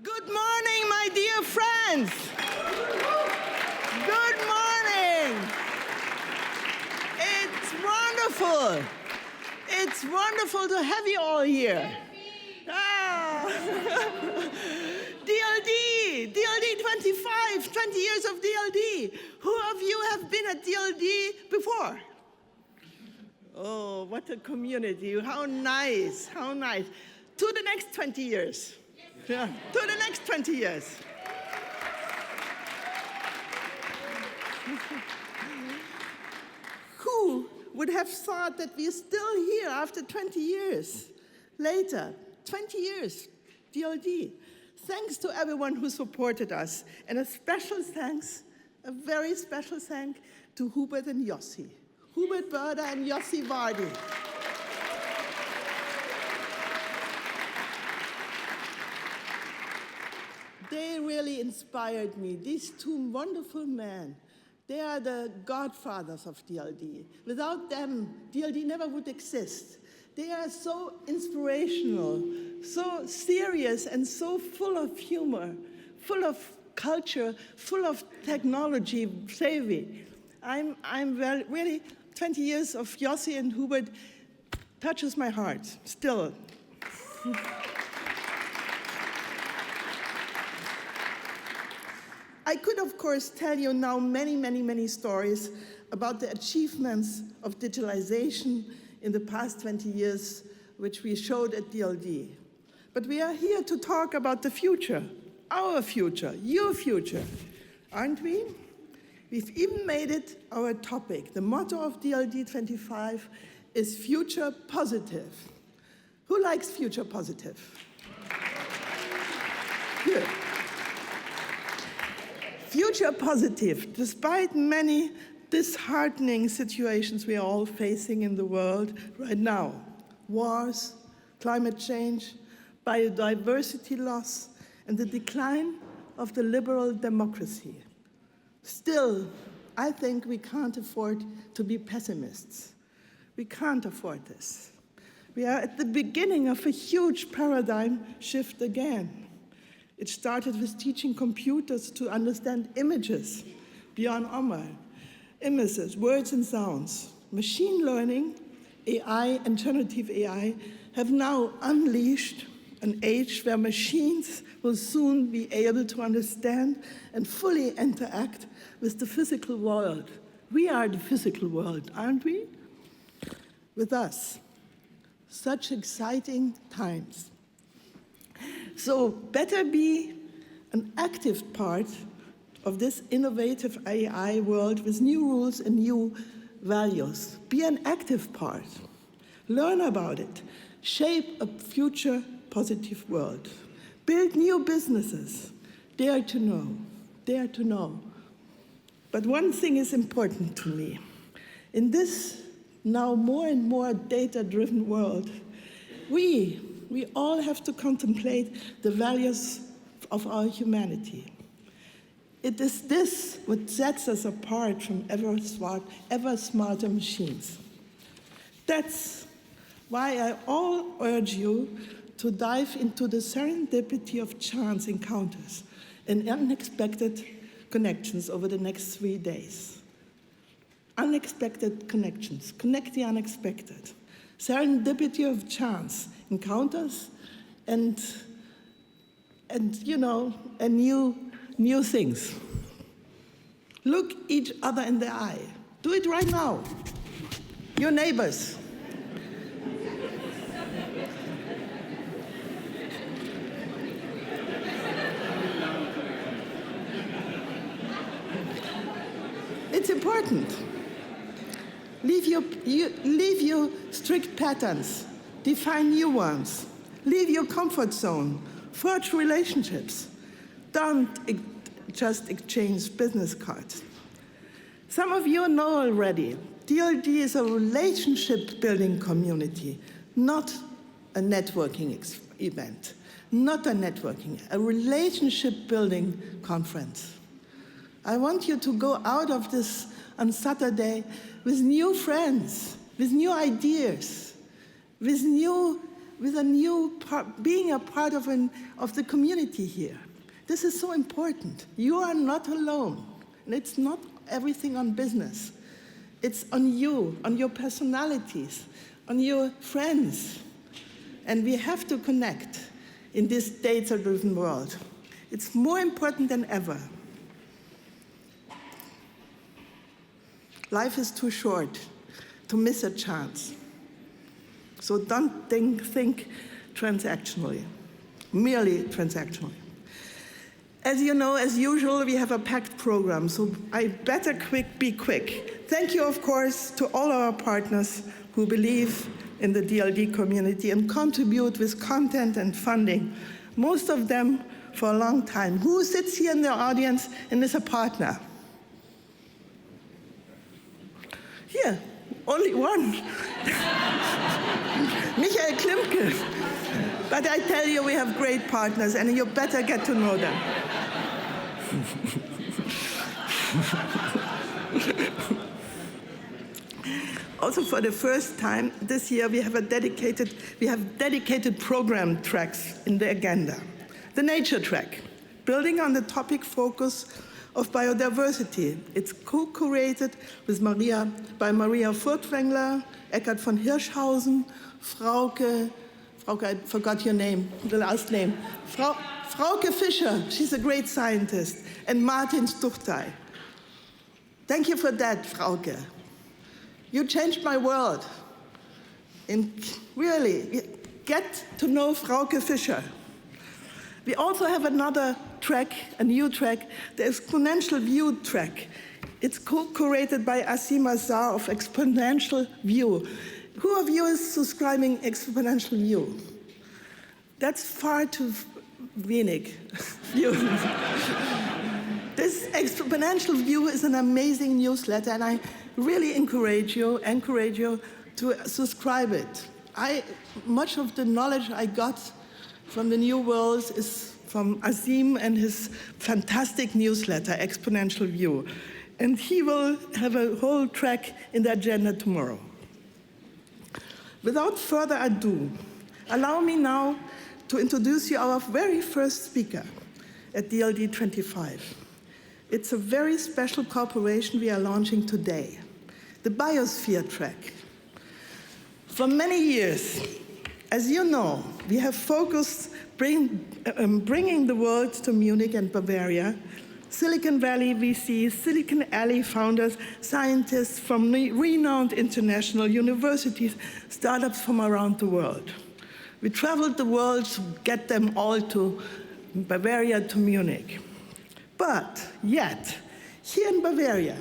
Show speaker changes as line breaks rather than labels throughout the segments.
Good morning, my dear friends. Good morning. It's wonderful. It's wonderful to have you all here. DLD25, 20 years of DLD. Who of you have been at DLD before? Oh, what a community. How nice, how nice. To the next 20 years. Yeah, to the next 20 years. Who would have thought that we're still here after 20 years later? 20 years, DLD. Thanks to everyone who supported us. And a special thanks, a very special thank to Hubert and Yossi. Hubert Börder and Yossi Vardi. They really inspired me. These two wonderful men, they are the godfathers of DLD. Without them, DLD never would exist. They are so inspirational, so serious, and so full of humor, full of culture, full of technology, savvy. Really, 20 years of Yossi and Hubert touches my heart, still. I could, of course, tell you now many stories about the achievements of digitalization in the past 20 years, which we showed at DLD. But we are here to talk about the future, our future, your future, aren't we? We've even made it our topic. The motto of DLD25 is future positive. Who likes future positive? Good. Future positive, despite many disheartening situations we are all facing in the world right now. Wars, climate change, biodiversity loss, and the decline of the liberal democracy. Still, I think we can't afford to be pessimists. We can't afford this. We are at the beginning of a huge paradigm shift again. It started with teaching computers to understand images beyond Omar. Images, words and sounds. Machine learning, AI, and generative AI have now unleashed an age where machines will soon be able to understand and fully interact with the physical world. We are the physical world, aren't we? With us. Such exciting times. So better be an active part of this innovative AI world with new rules and new values. Be an active part. Learn about it. Shape a future positive world. Build new businesses. Dare to know. Dare to know. But one thing is important to me. In this now more and more data-driven world, we all have to contemplate the values of our humanity. It is this what sets us apart from ever smarter machines. That's why I all urge you to dive into the serendipity of chance encounters and unexpected connections over the next 3 days. Unexpected connections. Connect the unexpected. Serendipity of chance encounters and new things. Look each other in the eye. Do it right now. Your neighbors. It's important. Leave your strict patterns. Define new ones. Leave your comfort zone. Forge relationships. Don't just exchange business cards. Some of you know already, DLD is a relationship-building community, not a networking event. Not a networking, a relationship-building conference. I want you to go out of this on Saturday with new friends, with new ideas, with new with being a part of the community here. This is so important. You are not alone. And it's not everything on business. It's on you, on your personalities, on your friends. And we have to connect in this data-driven world. It's more important than ever. Life is too short to miss a chance. So don't think transactionally, merely transactionally. As you know, as usual, we have a packed program, so I better be quick. Thank you, of course, to all our partners who believe in the DLD community and contribute with content and funding, most of them for a long time. Who sits here in the audience and is a partner? Here, only one. Michael Klimke. But I tell you, we have great partners, and you better get to know them. Also, for the first time this year, we have dedicated program tracks in the agenda. The nature track, building on the topic focus of biodiversity. It's co-curated with by Maria Furtwängler, Eckhard von Hirschhausen, Frauke, I forgot your name, the last name. Frauke Fischer, she's a great scientist, and Martin Stuchtai. Thank you for that, Frauke. You changed my world. And really, get to know Frauke Fischer. We also have another track, a new track, the Exponential View track. It's co-curated by Asim Azar of Exponential View. Who of you is subscribing Exponential View? That's far too wenig. This Exponential View is an amazing newsletter, and I really encourage you to subscribe it. Much of the knowledge I got from the new worlds is from Asim and his fantastic newsletter, Exponential View. And he will have a whole track in the agenda tomorrow. Without further ado, allow me now to introduce you our very first speaker at DLD25. It's a very special cooperation we are launching today, the Biosphere track. For many years, as you know, we have focused bringing the world to Munich and Bavaria. Silicon Valley VCs, Silicon Alley founders, scientists from renowned international universities, startups from around the world. We traveled the world to get them all to Bavaria, to Munich. But yet, here in Bavaria,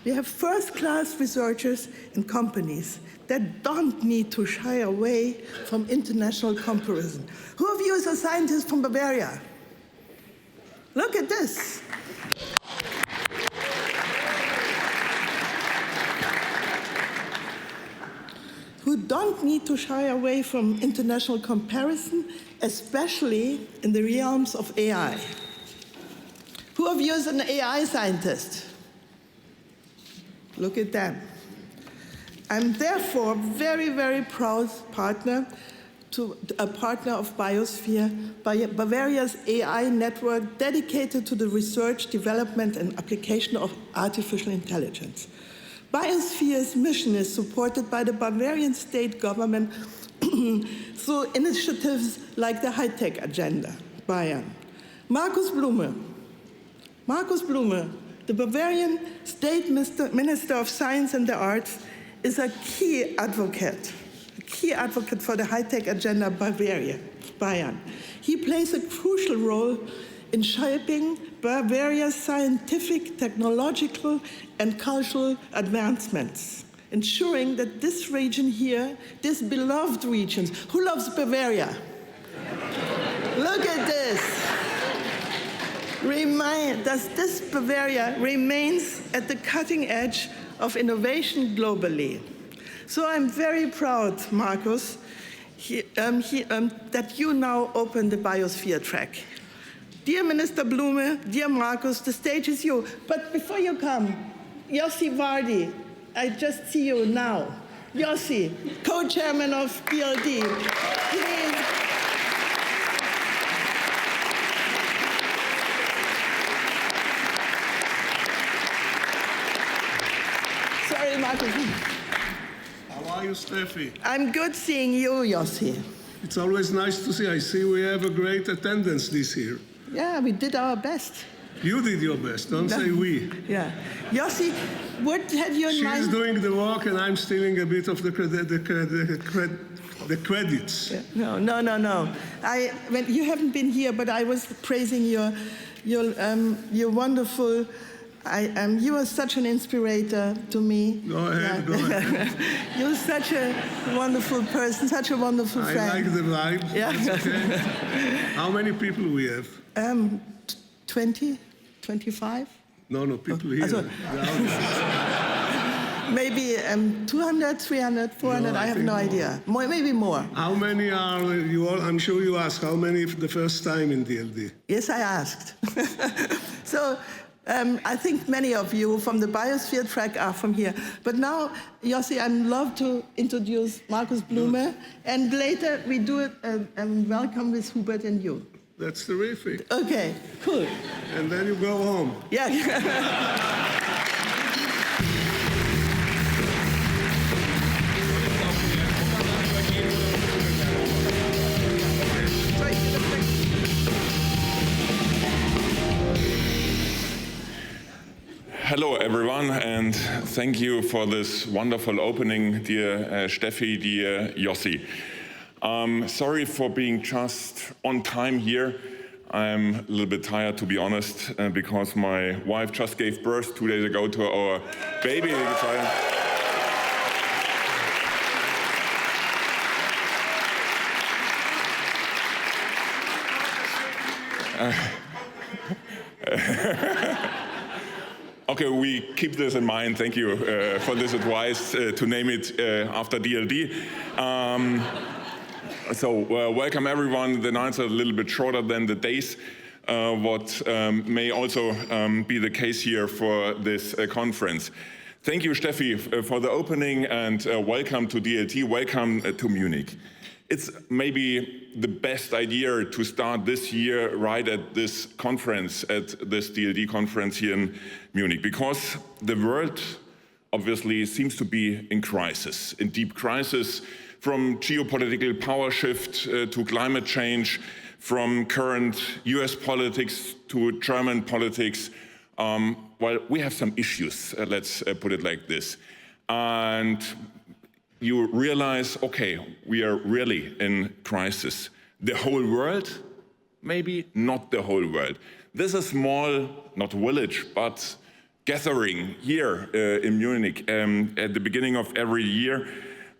we have first-class researchers and companies that don't need to shy away from international comparison. Who of you is a scientist from Bavaria? Look at this. Who don't need to shy away from international comparison, especially in the realms of AI. Who of you is an AI scientist? Look at them. I'm therefore very, very proud partner a partner of Biosphere, Bavaria's AI network dedicated to the research, development, and application of artificial intelligence. Biosphere's mission is supported by the Bavarian state government through initiatives like the High-Tech Agenda, Bayern. Markus Blume, the Bavarian State Minister of Science and the Arts, is a key advocate for the high-tech agenda Bayern. He plays a crucial role in shaping Bavaria's scientific, technological, and cultural advancements, ensuring that this region here, this beloved region, who loves Bavaria? Look at this. This Bavaria remains at the cutting edge of innovation globally. So I'm very proud, Markus, that you now open the Biosphere track. Dear Minister Blume, dear Markus, the stage is you. But before you come, Vardi, I just see you now. Yossi, co-chairman of DLD. Please. Sorry, Markus.
How are you, Steffi?
I'm good seeing you, Yossi.
It's always nice to see. I see we have a great attendance this year.
Yeah, we did our best.
You did your best, don't say we.
Yeah. Yossi, what had you in mind?
She's doing the work and I'm stealing a bit of the credits.
Yeah. No. You haven't been here, but I was praising your wonderful. You are such an inspirator to me.
Go ahead, go ahead.
You're such a wonderful person, such a wonderful friend.
I like the vibe.
Yeah.
That's okay. How many people we have?
20, 25?
No, people here.
Maybe 200, 300, 400,
No,
I have no
more.
idea. Maybe more.
How many are you all? I'm sure you asked how many the first time in DLD?
Yes, I asked. So I think many of you from the biosphere track are from here. But now, Yossi, I'd love to introduce Markus Blume, and later we do it welcome with Hubert and you.
That's terrific.
Okay, cool.
And then you go home.
Yeah.
Hello everyone, and thank you for this wonderful opening, dear Steffi, dear Yossi. Sorry for being just on time here. I'm a little bit tired, to be honest, because my wife just gave birth 2 days ago to our baby. Okay, we keep this in mind. Thank you for this advice to name it after DLD. Welcome everyone. The nights are a little bit shorter than the days, what may also be the case here for this conference. Thank you, Steffi, for the opening, and welcome to DLD, welcome to Munich. It's maybe the best idea to start this year right at this conference, at this DLD conference here in Munich, because the world obviously seems to be in crisis, in deep crisis, from geopolitical power shift to climate change, from current US politics to German politics. Well, we have some issues, let's put it like this. And you realize, okay, we are really in crisis. The whole world? Maybe not the whole world. There's a small, not village, but gathering here in Munich at the beginning of every year,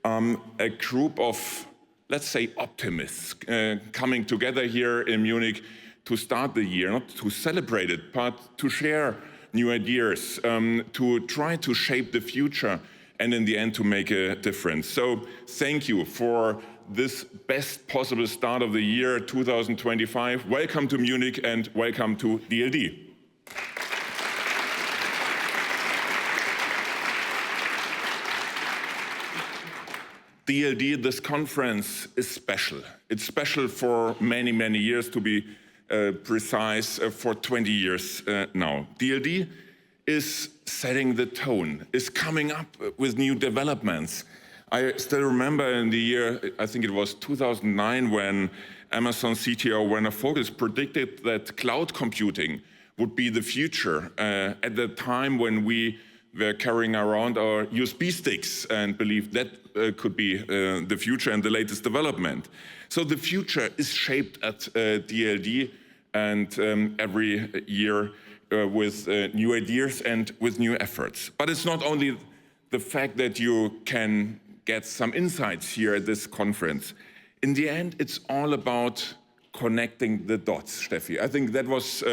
a group of, let's say, optimists coming together here in Munich to start the year, not to celebrate it, but to share new ideas, to try to shape the future, and in the end to make a difference. So thank you for this best possible start of the year 2025. Welcome to Munich and welcome to DLD. DLD, this conference is special. It's special for many, many years, to be precise, for 20 years now. DLD is setting the tone, is coming up with new developments. I still remember in the year, I think it was 2009, when Amazon CTO Werner Vogels predicted that cloud computing would be the future at the time when we were carrying around our USB sticks and believed that could be the future and the latest development. So the future is shaped at DLD, and every year with new ideas and with new efforts. But it's not only the fact that you can get some insights here at this conference. In the end, it's all about connecting the dots, Steffi. I think that was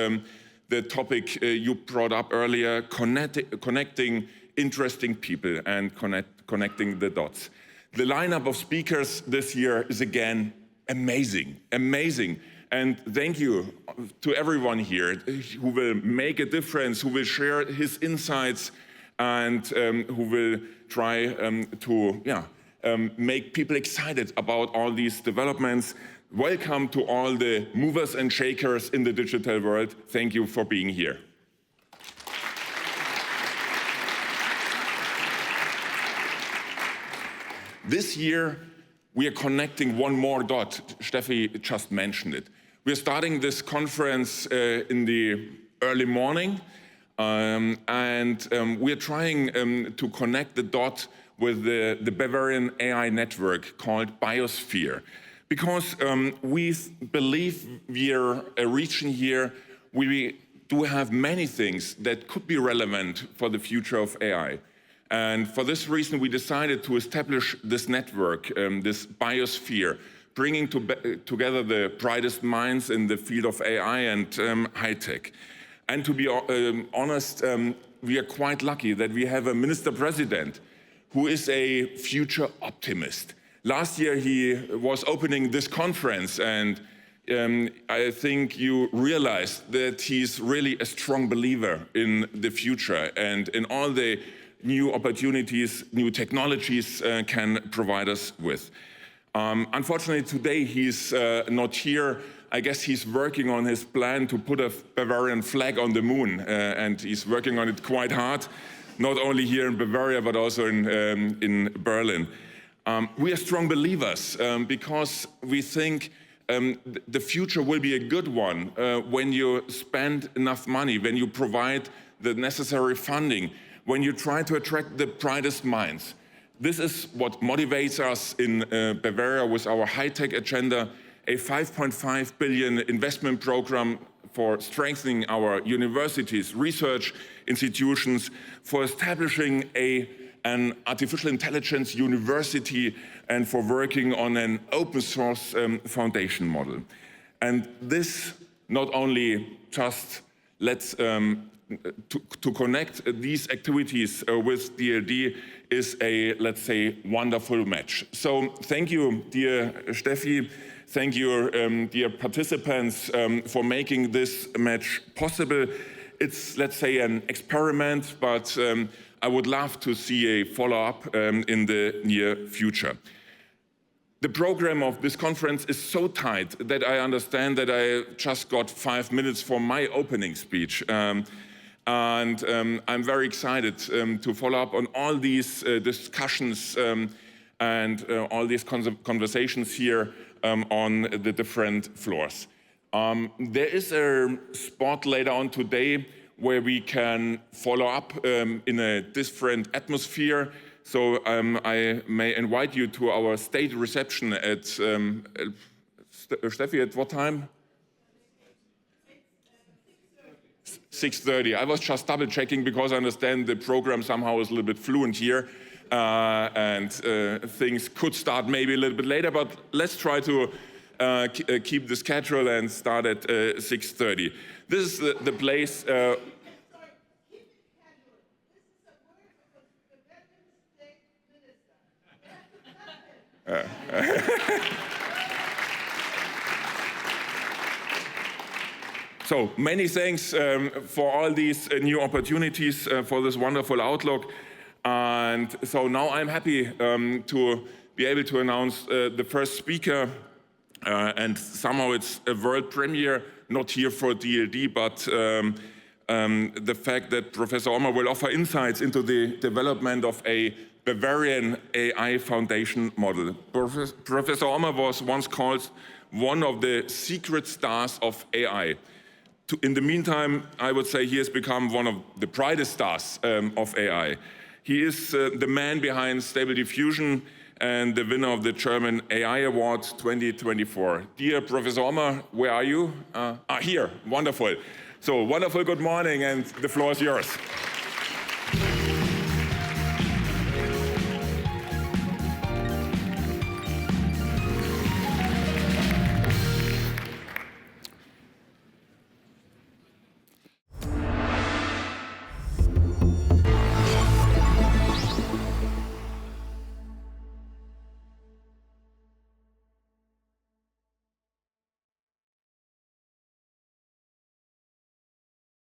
the topic you brought up earlier, connecting interesting people and connecting the dots. The lineup of speakers this year is again amazing, amazing. And thank you to everyone here who will make a difference, who will share his insights and who will try to make people excited about all these developments. Welcome to all the movers and shakers in the digital world. Thank you for being here. This year, we are connecting one more dot. Steffi just mentioned it. We're starting this conference in the early morning, and we're trying to connect the dot with the Bavarian AI network called Biosphere. Because we believe we are a region here, we do have many things that could be relevant for the future of AI. And for this reason, we decided to establish this network, this Biosphere, bringing together the brightest minds in the field of AI and high tech. And to be honest, we are quite lucky that we have a minister-president who is a future optimist. Last year, he was opening this conference, and I think you realized that he's really a strong believer in the future and in all the new opportunities, new technologies can provide us with. Unfortunately, today he's not here. I guess he's working on his plan to put a Bavarian flag on the moon, and he's working on it quite hard, not only here in Bavaria, but also in Berlin. We are strong believers because we think the future will be a good one when you spend enough money, when you provide the necessary funding, when you try to attract the brightest minds. This is what motivates us in Bavaria with our high-tech agenda, a 5.5 billion investment program for strengthening our universities, research institutions, for establishing an artificial intelligence university, and for working on an open source foundation model. And this not only just lets to connect these activities with DLD is a, let's say, wonderful match. So thank you, dear Steffi. Thank you, dear participants, for making this match possible. It's, let's say, an experiment, but I would love to see a follow-up in the near future. The program of this conference is so tight that I understand that I just got 5 minutes for my opening speech. And I'm very excited to follow up on all these discussions and all these conversations here on the different floors. There is a spot later on today where we can follow up in a different atmosphere. So I may invite you to our state reception at, Steffi, at what time? 6:30. I was just double checking because I understand the program somehow is a little bit fluent here and things could start maybe a little bit later, but let's try to keep the schedule and start at 6:30. This is the place. So many thanks for all these new opportunities, for this wonderful outlook. And so now I'm happy to be able to announce the first speaker. And somehow it's a world premiere, not here for DLD, but the fact that Professor Ommer will offer insights into the development of a Bavarian AI foundation model. Professor Ommer was once called one of the secret stars of AI. In the meantime, I would say he has become one of the brightest stars of AI. He is the man behind Stable Diffusion and the winner of the German AI Award 2024. Dear Professor Ommer, where are you? Here, wonderful. So wonderful, good morning, and the floor is yours.